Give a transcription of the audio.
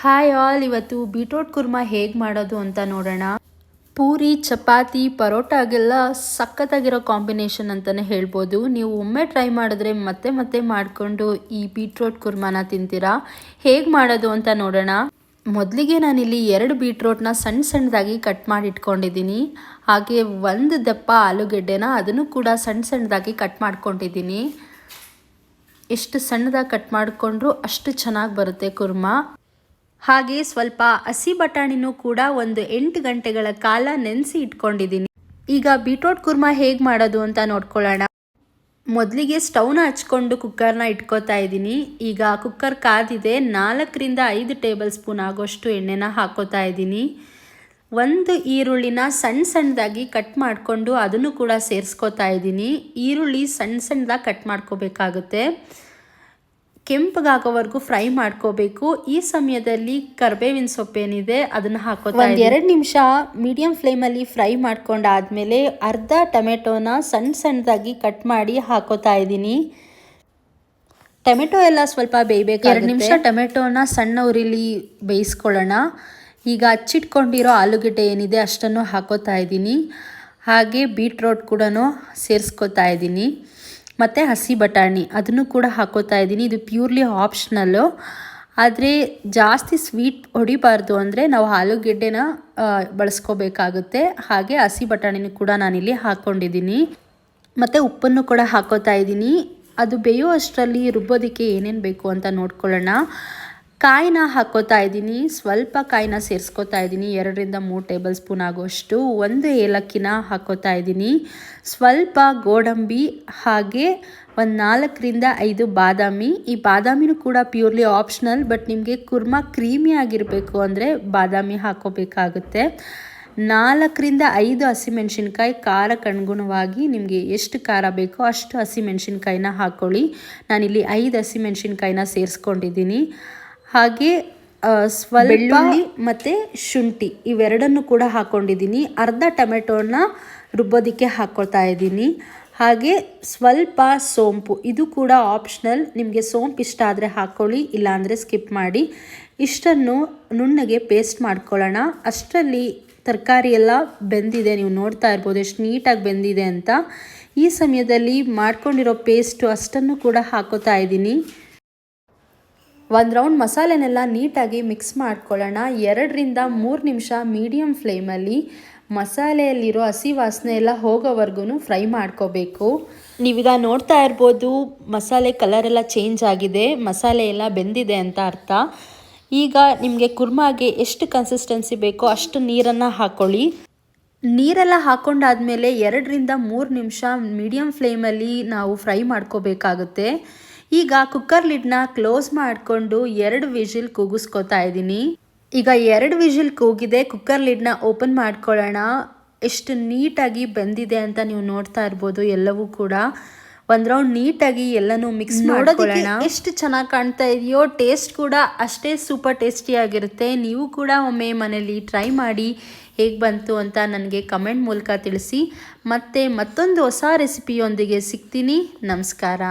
Hi all, ಇವತ್ತು beetroot Kurma ಹೇಗೆ ಮಾಡೋದು ಅಂತ ನೋಡೋಣ. ಪೂರಿ, ಚಪಾತಿ, ಪರೋಟಾಗೆಲ್ಲ ಸಖತ್ತಾಗಿರೋ ಕಾಂಬಿನೇಷನ್ ಅಂತಲೇ ಹೇಳ್ಬೋದು. ನೀವು ಒಮ್ಮೆ ಟ್ರೈ ಮಾಡಿದ್ರೆ ಮತ್ತೆ ಮತ್ತೆ ಮಾಡಿಕೊಂಡು ಈ ಬೀಟ್ರೋಟ್ ಕುರ್ಮಾನ ತಿಂತೀರಾ. ಹೇಗೆ ಮಾಡೋದು ಅಂತ ನೋಡೋಣ. ಮೊದಲಿಗೆ ನಾನಿಲ್ಲಿ 2 ಬೀಟ್ರೋಟ್ನ ಸಣ್ಣದಾಗಿ ಕಟ್ ಮಾಡಿ ಇಟ್ಕೊಂಡಿದ್ದೀನಿ. ಹಾಗೆ 1 ದಪ್ಪ ಆಲೂಗೆಡ್ಡೆನ ಅದನ್ನು ಕೂಡ ಸಣ್ಣದಾಗಿ ಕಟ್ ಮಾಡ್ಕೊಂಡಿದ್ದೀನಿ. ಎಷ್ಟು ಸಣ್ಣದಾಗಿ ಕಟ್ ಮಾಡಿಕೊಂಡ್ರೂ ಅಷ್ಟು ಚೆನ್ನಾಗಿ ಬರುತ್ತೆ ಕುರ್ಮಾ. ಹಾಗೆ ಸ್ವಲ್ಪ ಹಸಿ ಬಟಾಣಿನೂ ಕೂಡ ಒಂದು 8 ಗಂಟೆಗಳ ಕಾಲ ನೆನೆಸಿ ಇಟ್ಕೊಂಡಿದ್ದೀನಿ. ಈಗ ಬೀಟ್ರೋಟ್ ಕುರ್ಮಾ ಹೇಗೆ ಮಾಡೋದು ಅಂತ ನೋಡ್ಕೊಳ್ಳೋಣ. ಮೊದಲಿಗೆ ಸ್ಟವ್ನ ಹಚ್ಕೊಂಡು ಕುಕ್ಕರ್ನ ಇಟ್ಕೋತಾ ಇದ್ದೀನಿ. ಈಗ ಕುಕ್ಕರ್ ಕಾದಿದೆ. 4 ರಿಂದ 5 ಟೇಬಲ್ ಸ್ಪೂನ್ ಆಗೋಷ್ಟು ಎಣ್ಣೆನ ಹಾಕೋತಾ ಇದ್ದೀನಿ. 1 ಈರುಳ್ಳಿನ ಸಣ್ಣದಾಗಿ ಕಟ್ ಮಾಡಿಕೊಂಡು ಅದನ್ನು ಕೂಡ ಸೇರಿಸ್ಕೋತಾ ಇದ್ದೀನಿ. ಈರುಳ್ಳಿ ಸಣ್ಣದಾಗಿ ಕಟ್ ಮಾಡ್ಕೋಬೇಕಾಗುತ್ತೆ. ಕೆಂಪಗಾಗೋವರೆಗೂ ಫ್ರೈ ಮಾಡ್ಕೋಬೇಕು. ಈ ಸಮಯದಲ್ಲಿ ಕರಿಬೇವಿನ ಸೊಪ್ಪೇನಿದೆ ಅದನ್ನು ಹಾಕೋತಾ 2 ನಿಮಿಷ ಮೀಡಿಯಂ ಫ್ಲೇಮಲ್ಲಿ ಫ್ರೈ ಮಾಡ್ಕೊಂಡಾದ್ಮೇಲೆ ಅರ್ಧ ಟೊಮೆಟೊನ ಸಣ್ಣದಾಗಿ ಕಟ್ ಮಾಡಿ ಹಾಕೋತಾ ಇದ್ದೀನಿ. ಟೊಮೆಟೊ ಎಲ್ಲ ಸ್ವಲ್ಪ ಬೇಯಬೇಕು. 2 ನಿಮಿಷ ಟೊಮೆಟೊನ ಸಣ್ಣ ಉರಿಲಿ ಬೇಯಿಸ್ಕೊಳ್ಳೋಣ. ಈಗ ಹಚ್ಚಿಟ್ಕೊಂಡಿರೋ ಆಲೂಗೆಡ್ಡೆ ಏನಿದೆ ಅಷ್ಟನ್ನು ಹಾಕೋತಾ ಇದ್ದೀನಿ. ಹಾಗೆ ಬೀಟ್ರೋಟ್ ಕೂಡ ಸೇರಿಸ್ಕೋತಾ ಇದ್ದೀನಿ. ಮತ್ತು ಹಸಿ ಬಟಾಣಿ ಅದನ್ನು ಕೂಡ ಹಾಕೋತಾ ಇದ್ದೀನಿ. ಇದು ಪ್ಯೂರ್ಲಿ ಆಪ್ಷನಲ್ಲು. ಆದರೆ ಜಾಸ್ತಿ ಸ್ವೀಟ್ ಹೊಡಿಬಾರ್ದು ಅಂದರೆ ನಾವು ಆಲೂಗೆಡ್ಡೆನ ಬಳಸ್ಕೋಬೇಕಾಗುತ್ತೆ. ಹಾಗೆ ಹಸಿ ಬಟಾಣಿನೂ ಕೂಡ ನಾನಿಲ್ಲಿ ಹಾಕ್ಕೊಂಡಿದ್ದೀನಿ. ಮತ್ತು ಉಪ್ಪನ್ನು ಕೂಡ ಹಾಕೋತಾ ಇದ್ದೀನಿ. ಅದು ಬೇಯೋ ಅಷ್ಟರಲ್ಲಿ ರುಬ್ಬೋದಕ್ಕೆ ಏನೇನು ಬೇಕು ಅಂತ ನೋಡ್ಕೊಳ್ಳೋಣ. ಕಾಯಿನ ಹಾಕೋತಾ ಇದ್ದೀನಿ. ಸ್ವಲ್ಪ ಕಾಯಿನ ಸೇರಿಸ್ಕೋತಾ ಇದ್ದೀನಿ. 2 ರಿಂದ 3 ಟೇಬಲ್ ಸ್ಪೂನ್ ಆಗೋಷ್ಟು. 1 ಏಲಕ್ಕಿನ ಹಾಕೋತಾ ಇದ್ದೀನಿ. ಸ್ವಲ್ಪ ಗೋಡಂಬಿ, ಹಾಗೆ ಒಂದು 4 ರಿಂದ 5 ಬಾದಾಮಿ. ಈ ಬಾದಾಮಿನೂ ಕೂಡ ಪ್ಯೂರ್ಲಿ ಆಪ್ಷನಲ್, ಬಟ್ ನಿಮಗೆ ಕುರ್ಮಾ ಕ್ರೀಮಿ ಆಗಿರಬೇಕು ಅಂದರೆ ಬಾದಾಮಿ ಹಾಕೋಬೇಕಾಗುತ್ತೆ. 4 ರಿಂದ 5 ಹಸಿಮೆಣಸಿನ್ಕಾಯಿ ಖಾರಕ್ಕೆ ಅನುಗುಣವಾಗಿ ನಿಮಗೆ ಎಷ್ಟು ಖಾರ ಬೇಕೋ ಅಷ್ಟು ಹಸಿಮೆಣಸಿನ್ಕಾಯಿನ ಹಾಕ್ಕೊಳ್ಳಿ. ನಾನಿಲ್ಲಿ 5 ಹಸಿಮೆಣಸಿನ್ಕಾಯಿನ ಸೇರಿಸ್ಕೊಂಡಿದ್ದೀನಿ. ಹಾಗೆ ಸ್ವಲ್ಪ ಬೆಳ್ಳುಳ್ಳಿ ಮತ್ತು ಶುಂಠಿ ಇವೆರಡನ್ನು ಕೂಡ ಹಾಕ್ಕೊಂಡಿದ್ದೀನಿ. ಅರ್ಧ ಟೊಮೆಟೊನ ರುಬ್ಬೋದಕ್ಕೆ ಹಾಕ್ಕೊಳ್ತಾ ಇದ್ದೀನಿ. ಹಾಗೆ ಸ್ವಲ್ಪ ಸೋಂಪು, ಇದು ಕೂಡ ಆಪ್ಷನಲ್. ನಿಮಗೆ ಸೋಂಪು ಇಷ್ಟ ಆದರೆ ಹಾಕ್ಕೊಳ್ಳಿ, ಇಲ್ಲಾಂದರೆ ಸ್ಕಿಪ್ ಮಾಡಿ. ಇಷ್ಟನ್ನು ನುಣ್ಣಗೆ ಪೇಸ್ಟ್ ಮಾಡ್ಕೊಳ್ಳೋಣ. ಅಷ್ಟರಲ್ಲಿ ತರಕಾರಿ ಎಲ್ಲ ಬೆಂದಿದೆ. ನೀವು ನೋಡ್ತಾ ಇರ್ಬೋದು ಎಷ್ಟು ನೀಟಾಗಿ ಬೆಂದಿದೆ ಅಂತ. ಈ ಸಮಯದಲ್ಲಿ ಮಾಡ್ಕೊಂಡಿರೋ ಪೇಸ್ಟು ಅಷ್ಟನ್ನು ಕೂಡ ಹಾಕೋತಾ ಇದ್ದೀನಿ. 1 ರೌಂಡ್ ಮಸಾಲೆನೆಲ್ಲ ನೀಟಾಗಿ ಮಿಕ್ಸ್ ಮಾಡ್ಕೊಳ್ಳೋಣ. 2 ರಿಂದ 3 ನಿಮಿಷ ಮೀಡಿಯಮ್ ಫ್ಲೇಮಲ್ಲಿ ಮಸಾಲೆಯಲ್ಲಿರೋ ಹಸಿ ವಾಸನೆ ಎಲ್ಲ ಹೋಗೋವರೆಗೂ ಫ್ರೈ ಮಾಡ್ಕೋಬೇಕು. ನೀವೀಗ ನೋಡ್ತಾ ಇರ್ಬೋದು ಮಸಾಲೆ ಕಲರೆಲ್ಲ ಚೇಂಜ್ ಆಗಿದೆ, ಮಸಾಲೆ ಎಲ್ಲ ಬೆಂದಿದೆ ಅಂತ ಅರ್ಥ. ಈಗ ನಿಮಗೆ ಕುರ್ಮಾಗೆ ಎಷ್ಟು ಕನ್ಸಿಸ್ಟೆನ್ಸಿ ಬೇಕೋ ಅಷ್ಟು ನೀರನ್ನು ಹಾಕ್ಕೊಳ್ಳಿ. ನೀರೆಲ್ಲ ಹಾಕ್ಕೊಂಡಾದ್ಮೇಲೆ 2 ರಿಂದ 3 ನಿಮಿಷ ಮೀಡಿಯಮ್ ಫ್ಲೇಮಲ್ಲಿ ನಾವು ಫ್ರೈ ಮಾಡ್ಕೋಬೇಕಾಗುತ್ತೆ. ಈಗ ಕುಕ್ಕರ್ ಲಿಡ್ನ ಕ್ಲೋಸ್ ಮಾಡಿಕೊಂಡು 2 ವಿಜಿಲ್ ಕೂಗಿಸ್ಕೊತಾ ಇದ್ದೀನಿ. ಈಗ 2 ವಿಜಿಲ್ ಕೂಗಿದೆ. ಕುಕ್ಕರ್ ಲಿಡ್ನ ಓಪನ್ ಮಾಡ್ಕೊಳ್ಳೋಣ. ಎಷ್ಟು ನೀಟಾಗಿ ಬೆಂದಿದೆ ಅಂತ ನೀವು ನೋಡ್ತಾ ಇರ್ಬೋದು. ಎಲ್ಲವೂ ಕೂಡ 1 ರೌಂಡ್ ನೀಟಾಗಿ ಎಲ್ಲನೂ ಮಿಕ್ಸ್ ಮಾಡ್ಕೊಳ್ಳೋಣ. ಎಷ್ಟು ಚೆನ್ನಾಗಿ ಕಾಣ್ತಾ ಇದೆಯೋ, ಟೇಸ್ಟ್ ಕೂಡ ಅಷ್ಟೇ ಸೂಪರ್ ಟೇಸ್ಟಿಯಾಗಿರುತ್ತೆ. ನೀವು ಕೂಡ ಒಮ್ಮೆ ಮನೇಲಿ ಟ್ರೈ ಮಾಡಿ ಹೇಗೆ ಬಂತು ಅಂತ ನನಗೆ ಕಮೆಂಟ್ ಮೂಲಕ ತಿಳಿಸಿ. ಮತ್ತೆ ಮತ್ತೊಂದು ಹೊಸ ರೆಸಿಪಿಯೊಂದಿಗೆ ಸಿಗ್ತೀನಿ. ನಮಸ್ಕಾರ.